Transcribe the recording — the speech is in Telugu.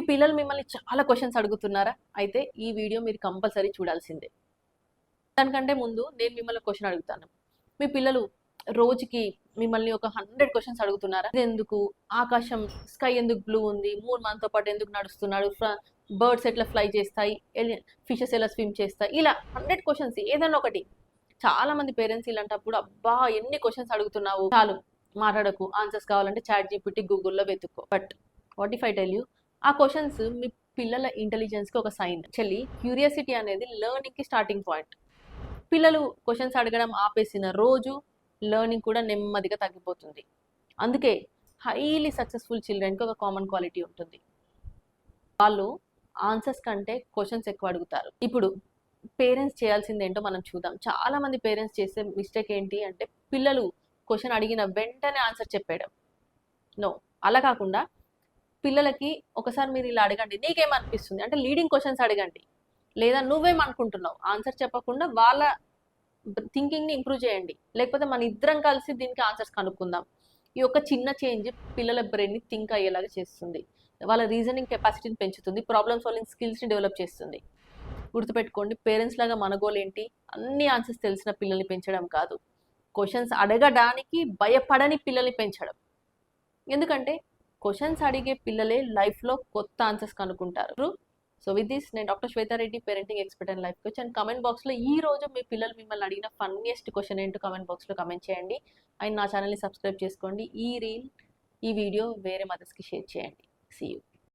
పిల్లలు మిమ్మల్ని చాలా క్వశ్చన్స్ అడుగుతున్నారా? అయితే ఈ వీడియో మీరు కంపల్సరీ చూడాల్సిందే. దానికంటే ముందు నేను మిమ్మల్ని క్వశ్చన్ అడుగుతాను. మీ పిల్లలు రోజుకి మిమ్మల్ని ఒక 100 క్వశ్చన్స్ అడుగుతున్నారా? ఎందుకు ఆకాశం, స్కై ఎందుకు బ్లూ ఉంది, మూన్ మనతో పాటు ఎందుకు నడుస్తున్నాడు, బర్డ్స్ ఎట్లా ఫ్లై చేస్తాయి, ఫిషెస్ ఎలా స్విమ్ చేస్తాయి, ఇలా 100 క్వశ్చన్స్ ఏదైనా ఒకటి. చాలా మంది పేరెంట్స్ ఇలాంటప్పుడు అబ్బా ఎన్ని క్వశ్చన్స్ అడుగుతున్నావు, చాలు మాట్లాడకు, ఆన్సర్స్ కావాలంటే చాట్ జీపీటీ గూగుల్లో వెతుక్కో. But what if I tell you, ఆ క్వశ్చన్స్ మీ పిల్లల ఇంటెలిజెన్స్కి ఒక సైన్. యాక్చువల్లీ క్యూరియాసిటీ అనేది లెర్నింగ్కి స్టార్టింగ్ పాయింట్. పిల్లలు క్వశ్చన్స్ అడగడం ఆపేసిన రోజు లెర్నింగ్ కూడా నెమ్మదిగా తగ్గిపోతుంది. అందుకే హైలీ సక్సెస్ఫుల్ చిల్డ్రన్కి ఒక కామన్ క్వాలిటీ ఉంటుంది. వాళ్ళు ఆన్సర్స్ కంటే క్వశ్చన్స్ ఎక్కువ అడుగుతారు. ఇప్పుడు పేరెంట్స్ చేయాల్సింది ఏంటో మనం చూద్దాం. చాలా మంది పేరెంట్స్ చేసే మిస్టేక్ ఏంటి అంటే పిల్లలు క్వశ్చన్ అడిగిన వెంటనే ఆన్సర్ చెప్పేయడం. నో, అలా కాకుండా పిల్లలకి ఒకసారి మీరు ఇలా అడగండి, నీకేమనిపిస్తుంది అంటే లీడింగ్ క్వశ్చన్స్ అడగండి. లేదా నువ్వేమనుకుంటున్నావు, ఆన్సర్ చెప్పకుండా వాళ్ళ థింకింగ్ని ఇంప్రూవ్ చేయండి. లేకపోతే మన ఇద్దరం కలిసి దీనికి ఆన్సర్స్ కనుక్కుందాం. ఈ యొక్క చిన్న చేంజ్ పిల్లల బ్రెయిన్ని థింక్ అయ్యేలాగా చేస్తుంది, వాళ్ళ రీజనింగ్ కెపాసిటీని పెంచుతుంది, ప్రాబ్లమ్ సాల్వింగ్ స్కిల్స్ని డెవలప్ చేస్తుంది. గుర్తుపెట్టుకోండి, పేరెంట్స్ లాగా మన గోల్ ఏంటి, అన్ని ఆన్సర్స్ తెలిసిన పిల్లల్ని పెంచడం కాదు, క్వశ్చన్స్ అడగడానికి భయపడని పిల్లల్ని పెంచడం. ఎందుకంటే క్వశ్చన్స్ అడిగే పిల్లలే లైఫ్లో కొత్త ఆన్సర్స్ కనుక్కుంటారు. సో విత్ దిస్, నేను doctor Shweta Reddy, parenting expert and life coach. And comment బాక్స్లో ఈ రోజు మీ పిల్లలు మిమ్మల్ని అడిగిన ఫన్నీయెస్ట్ క్వశ్చన్ ఏంటో కమెంట్ బాక్స్లో కమెంట్ చేయండి. అండ్ నా ఛానల్ని సబ్స్క్రైబ్ చేసుకోండి. ఈ వీడియో వేరే మదర్స్కి షేర్ చేయండి. See you.